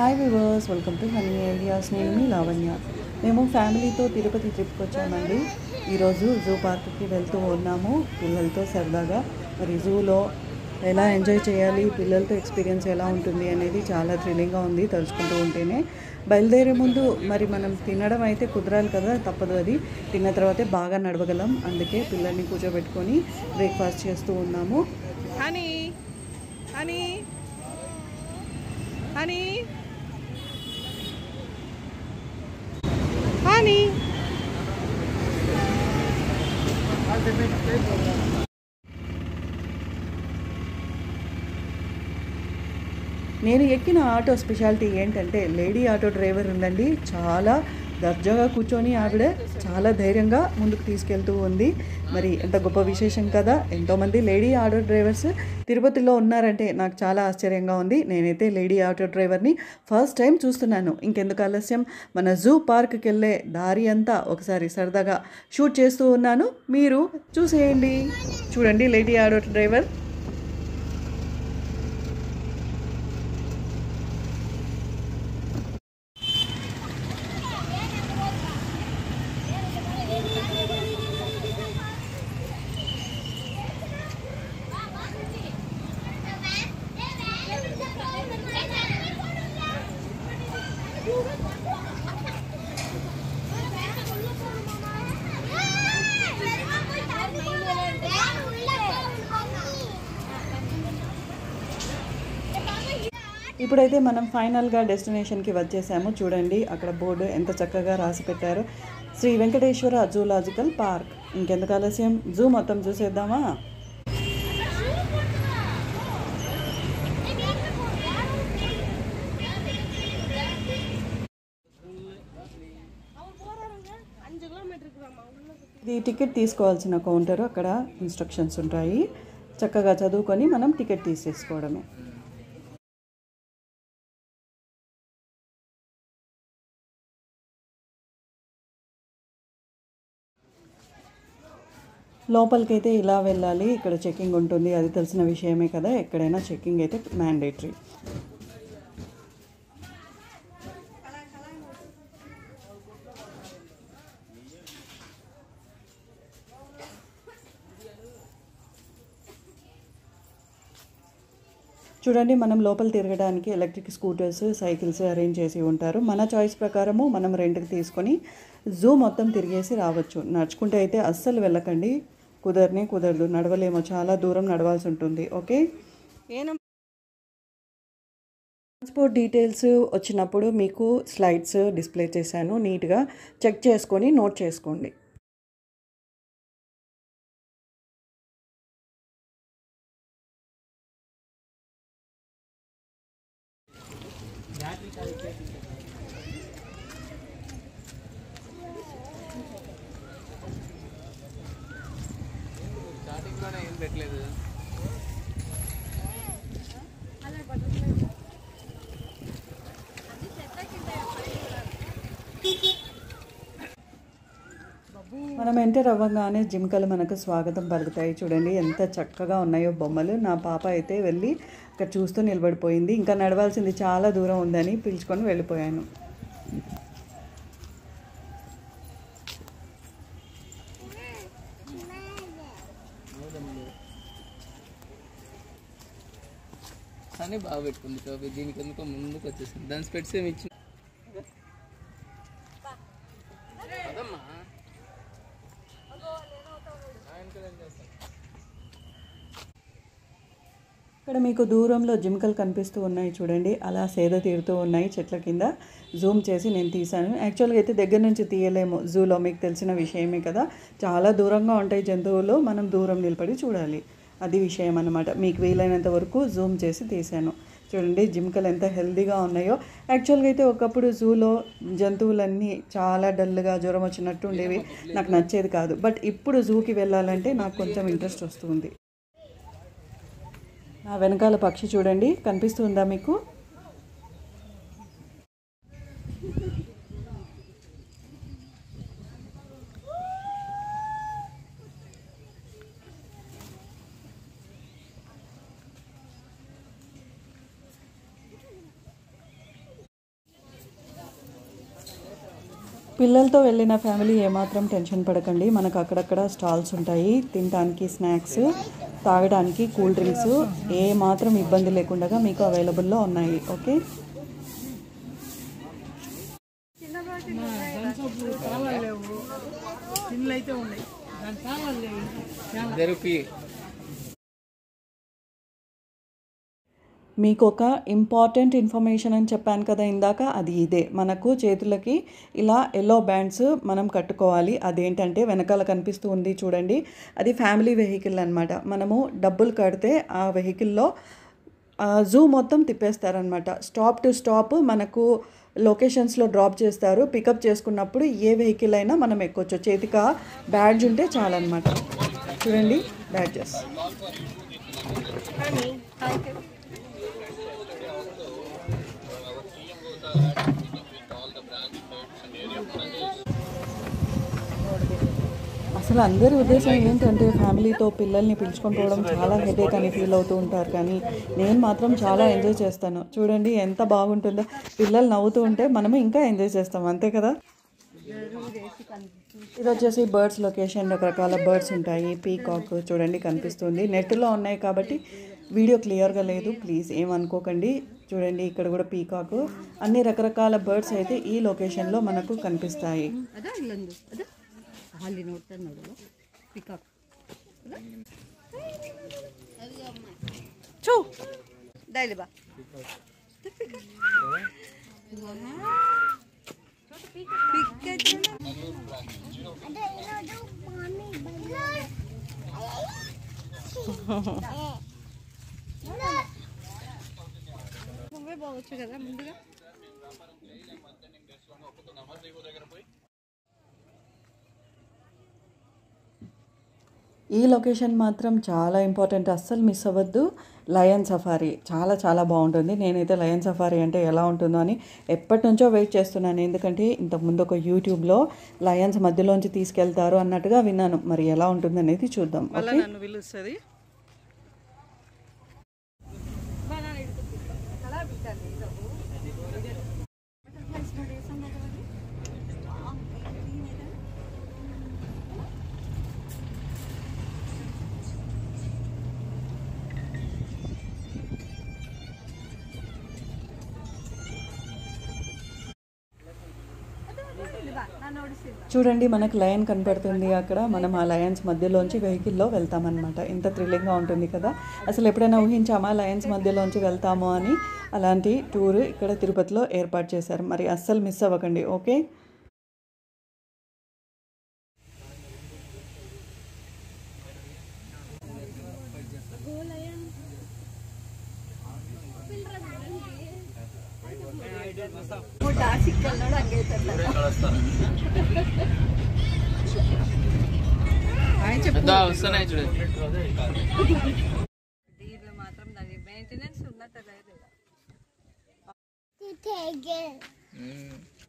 Hi viewers, welcome to honey ideas. నేను మీ లావణ్య. మేము ఫ్యామిలీతో తిరుపతి ట్రిప్కి వచ్చామండి. ఈరోజు జూ పార్క్కి వెళ్తూ ఉన్నాము పిల్లలతో సరదాగా. మరి జూలో ఎలా ఎంజాయ్ చేయాలి, పిల్లలతో ఎక్స్పీరియన్స్ ఎలా ఉంటుంది అనేది చాలా థ్రిల్లింగ్గా ఉంది తలుచుకుంటూ ఉంటేనే. బయలుదేరే ముందు మరి మనం తినడం అయితే కుదరాలి కదా, తప్పదు. అది తిన్న తర్వాతే బాగా నడవగలం. అందుకే పిల్లల్ని కూర్చోబెట్టుకొని బ్రేక్ఫాస్ట్ చేస్తూ ఉన్నాము. హనీ హనీ హనీ హనీ నేను ఎక్కిన ఆటో స్పెషాలిటీ ఏంటంటే లేడీ ఆటో డ్రైవర్ ఉందండి. చాలా దర్జాగా కూర్చొని ఆవిడ చాలా ధైర్యంగా ముందుకు తీసుకెళ్తూ ఉంది. మరి ఎంత గొప్ప విశేషం కదా. ఎంతోమంది లేడీ ఆటో డ్రైవర్స్ తిరుపతిలో ఉన్నారంటే నాకు చాలా ఆశ్చర్యంగా ఉంది. నేనైతే లేడీ ఆటో డ్రైవర్ని ఫస్ట్ టైం చూస్తున్నాను. ఇంకెందుకు ఆలస్యం, మన జూ పార్క్కి వెళ్ళే దారి అంతా ఒకసారి సరదాగా షూట్ చేస్తూ ఉన్నాను, మీరు చూసేయండి. చూడండి లేడీ ఆటో డ్రైవర్. ఇప్పుడైతే మనం ఫైనల్గా డెస్టినేషన్కి వచ్చేసాము. చూడండి అక్కడ బోర్డు ఎంత చక్కగా రాసి పెట్టారో, శ్రీ వెంకటేశ్వర జూలాజికల్ పార్క్. ఇంకెందుకు ఆలస్యం, జూ మొత్తం చూసేద్దామా. ఇది టికెట్ తీసుకోవాల్సిన కౌంటర్. అక్కడ ఇన్స్ట్రక్షన్స్ ఉంటాయి, చక్కగా చదువుకొని మనం టికెట్ తీసేసుకోవడమే. లోపలికైతే ఇలా వెళ్ళాలి. ఇక్కడ చెకింగ్ ఉంటుంది, అది తెలిసిన విషయమే కదా. ఎక్కడైనా చెకింగ్ అయితే మ్యాండేటరీ. చూడండి, మనం లోపల తిరగడానికి ఎలక్ట్రిక్ స్కూటర్స్, సైకిల్స్ అరేంజ్ చేసి ఉంటారు. మన చాయిస్ ప్రకారము మనం రెంట్కి తీసుకొని జూ మొత్తం తిరిగేసి రావచ్చు. నడుచుకుంటే అయితే అస్సలు వెళ్ళకండి, కుదరదు, నడవలేమో, చాలా దూరం నడవాల్సి ఉంటుంది. ఓకే, ట్రాన్స్పోర్ట్ డీటెయిల్స్ వచ్చినప్పుడు మీకు స్లైడ్స్ డిస్ప్లే చేశాను. నీట్గా చెక్ చేసుకొని నోట్ చేసుకోండి. ఏం పెట్టలేదు. మనం ఎంటర్ అవ్వగానే జింకలు మనకు స్వాగతం పలుకుతాయి. చూడండి ఎంత చక్కగా ఉన్నాయో బొమ్మలు. నా పాప అయితే వెళ్ళి అక్కడ చూస్తూ నిలబడిపోయింది. ఇంకా నడవాల్సింది చాలా దూరం ఉందని పిలుచుకొని వెళ్ళిపోయాను. కానీ బాగా పెట్టుకుంది టోపీ. దీనికి ఎందుకో ముందుకు వచ్చేసింది. దాని స్పెట్స్ ఏమి ఇచ్చి ఇక్కడ మీకు దూరంలో జింకలు కనిపిస్తూ ఉన్నాయి. చూడండి అలా సేద తీరుతూ ఉన్నాయి చెట్ల కింద. జూమ్ చేసి నేను తీశాను. యాక్చువల్గా అయితే దగ్గర నుంచి తీయలేము జూలో, మీకు తెలిసిన విషయమే కదా. చాలా దూరంగా ఉంటాయి జంతువులు, మనం దూరం నిలబడి చూడాలి. అది విషయం అన్నమాట. మీకు వీలైనంత వరకు జూమ్ చేసి తీశాను. చూడండి జింకలు ఎంత హెల్తీగా ఉన్నాయో. యాక్చువల్గా అయితే ఒకప్పుడు జూలో జంతువులన్నీ చాలా డల్గా జ్వరం వచ్చినట్టు ఉండేవి, నాకు నచ్చేది కాదు. బట్ ఇప్పుడు జూకి వెళ్ళాలంటే నాకు కొంచెం ఇంట్రెస్ట్ వస్తుంది. నా వెనకాల పక్షి చూడండి, కనిపిస్తుందా మీకు? పిల్లలతో వెళ్ళిన ఫ్యామిలీ ఏమాత్రం టెన్షన్ పడకండి. మనకు అక్కడక్కడ స్టాల్స్ ఉంటాయి, తినడానికి స్నాక్స్, తాగడానికి కూల్ డ్రింక్స్, ఏ మాత్రం ఇబ్బంది లేకుండా మీకు అవైలబుల్లో ఉన్నాయి. ఓకే, మీకు ఒక ఇంపార్టెంట్ ఇన్ఫర్మేషన్ అని చెప్పాను కదా ఇందాక, అది ఇదే. మనకు చేతులకి ఇలా ఎల్లో బ్యాండ్స్ మనం కట్టుకోవాలి. అదేంటంటే వెనకాల కనిపిస్తూ ఉంది చూడండి, అది ఫ్యామిలీ వెహికల్ అనమాట. మనము డబ్బులు కడితే ఆ వెహికల్లో జూ మొత్తం తిప్పేస్తారనమాట. స్టాప్ టు స్టాప్ మనకు లొకేషన్స్లో డ్రాప్ చేస్తారు. పికప్ చేసుకున్నప్పుడు ఏ వెహికల్ అయినా మనం ఎక్కొచ్చు. చేతికి ఆ బ్యాడ్జ్ ఉంటే చాలన్నమాట. చూడండి బ్యాడ్జెస్. అసలు అందరి ఉద్దేశం ఏంటంటే ఫ్యామిలీతో పిల్లల్ని పిలుచుకొని పోవడం చాలా హెడేక్ అని ఫీల్ అవుతూ ఉంటారు, కానీ నేను మాత్రం చాలా ఎంజాయ్ చేస్తాను. చూడండి ఎంత బాగుంటుందో, పిల్లలు నవ్వుతూ ఉంటే మనము ఇంకా ఎంజాయ్ చేస్తాం, అంతే కదా. ఇది వచ్చేసి బర్డ్స్ లొకేషన్. రకరకాల బర్డ్స్ ఉంటాయి. పీకాక్ చూడండి కనిపిస్తుంది. నెట్లో ఉన్నాయి కాబట్టి వీడియో క్లియర్గా లేదు, ప్లీజ్ ఏమనుకోకండి. చూడండి ఇక్కడ కూడా పీకాక్, అన్ని రకరకాల బర్డ్స్ అయితే ఈ లొకేషన్లో మనకు కనిపిస్తాయి. నువ్వే పోవచ్చు కదా ముందుగా. ఈ లొకేషన్ మాత్రం చాలా ఇంపార్టెంట్, అస్సలు మిస్ అవ్వద్దు. లయన్ సఫారీ చాలా చాలా బాగుంటుంది. నేనైతే లయన్ సఫారీ అంటే ఎలా ఉంటుందో అని ఎప్పటి నుంచో వెయిట్ చేస్తున్నాను. ఎందుకంటే ఇంతకుముందు ఒక యూట్యూబ్లో లయన్స్ మధ్యలోంచి తీసుకెళ్తారు అన్నట్టుగా విన్నాను. మరి ఎలా ఉంటుంది అనేది చూద్దాం. ఓకే, నన్ను పిలుస్తుంది. చూడండి మనకు లయన్ కనపడుతుంది అక్కడ. మనం ఆ లయన్స్ మధ్యలోంచి వెహికల్లో వెళ్తామన్నమాట. ఎంత థ్రిల్లింగ్గా ఉంటుంది కదా. అసలు ఎప్పుడైనా ఊహించామా లయన్స్ మధ్యలోంచి వెళ్తాము అని? అలాంటి టూర్ ఇక్కడ తిరుపతిలో ఏర్పాటు చేశారు. మరి అస్సలు మిస్ అవ్వకండి. ఓకే, వస్తున్నాయి చూడండి. దీంట్లో మాత్రం దాని మెయింటెనెన్స్ ఉన్నట్టు లేదు.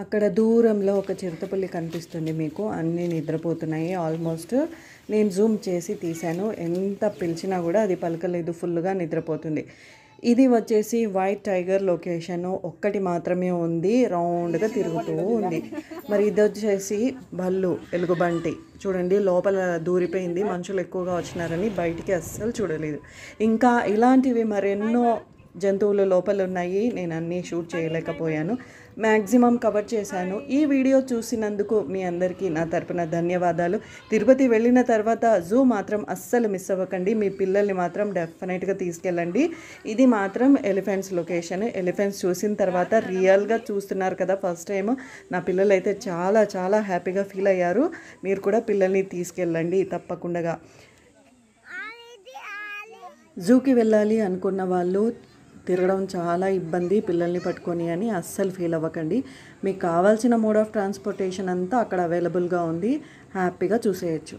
అక్కడ దూరంలో ఒక చిరుతపుల్లి కనిపిస్తుంది మీకు. అన్నీ నిద్రపోతున్నాయి ఆల్మోస్ట్. నేను జూమ్ చేసి తీశాను. ఎంత పిలిచినా కూడా అది పలకలేదు, ఫుల్గా నిద్రపోతుంది. ఇది వచ్చేసి వైట్ టైగర్ లొకేషన్. ఒక్కటి మాత్రమే ఉంది, రౌండ్గా తిరుగుతూ ఉంది. మరి ఇది వచ్చేసి భల్లు ఎలుగుబంటి. చూడండి లోపల దూరిపోయింది, మనుషులు ఎక్కువగా వచ్చినారని బయటికి అస్సలు చూడలేదు. ఇంకా ఇలాంటివి మరెన్నో జంతువులు లోపల ఉన్నాయి. నేను అన్నీ షూట్ చేయలేకపోయాను, మ్యాక్సిమం కవర్ చేశాను. ఈ వీడియో చూసినందుకు మీ అందరికీ నా తరపున ధన్యవాదాలు. తిరుపతి వెళ్ళిన తర్వాత జూ మాత్రం అస్సలు మిస్ అవ్వకండి. మీ పిల్లల్ని మాత్రం డెఫినెట్గా తీసుకెళ్ళండి. ఇది మాత్రం ఎలిఫెంట్స్ లొకేషన్. ఎలిఫెంట్స్ చూసిన తర్వాత రియల్గా చూస్తున్నారు కదా ఫస్ట్ టైం. నా పిల్లలు అయితే చాలా చాలా హ్యాపీగా ఫీల్ అయ్యారు. మీరు కూడా పిల్లల్ని తీసుకెళ్ళండి తప్పకుండా. జూకి వెళ్ళాలి అనుకున్న వాళ్ళు తిరగడం చాలా ఇబ్బంది పిల్లల్ని పట్టుకొని అని అస్సలు ఫీల్ అవ్వకండి. మీకు కావాల్సిన మోడ్ ఆఫ్ ట్రాన్స్పోర్టేషన్ అంతా అక్కడ అవైలబుల్గా ఉంది, హ్యాపీగా చూసేయచ్చు.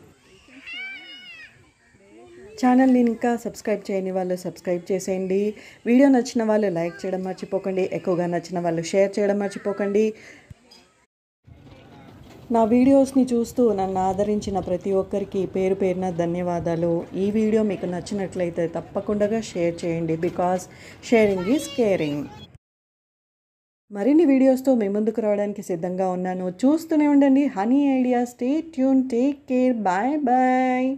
ఛానల్ని ఇంకా సబ్స్క్రైబ్ చేయని వాళ్ళు సబ్స్క్రైబ్ చేసేయండి. వీడియో నచ్చిన వాళ్ళు లైక్ చేయడం మర్చిపోకండి. ఎక్కువగా నచ్చిన వాళ్ళు షేర్ చేయడం మర్చిపోకండి. నా వీడియోస్ని చూస్తూ నన్ను ఆదరించిన ప్రతి ఒక్కరికి పేరు పేరున ధన్యవాదాలు. ఈ వీడియో మీకు నచ్చినట్లయితే తప్పకుండా షేర్ చేయండి. Because sharing is caring. మరిన్ని వీడియోస్తో మీ ముందుకు రావడానికి సిద్ధంగా ఉన్నాను. చూస్తూనే ఉండండి Honey Idea. Stay tune, take care, bye bye.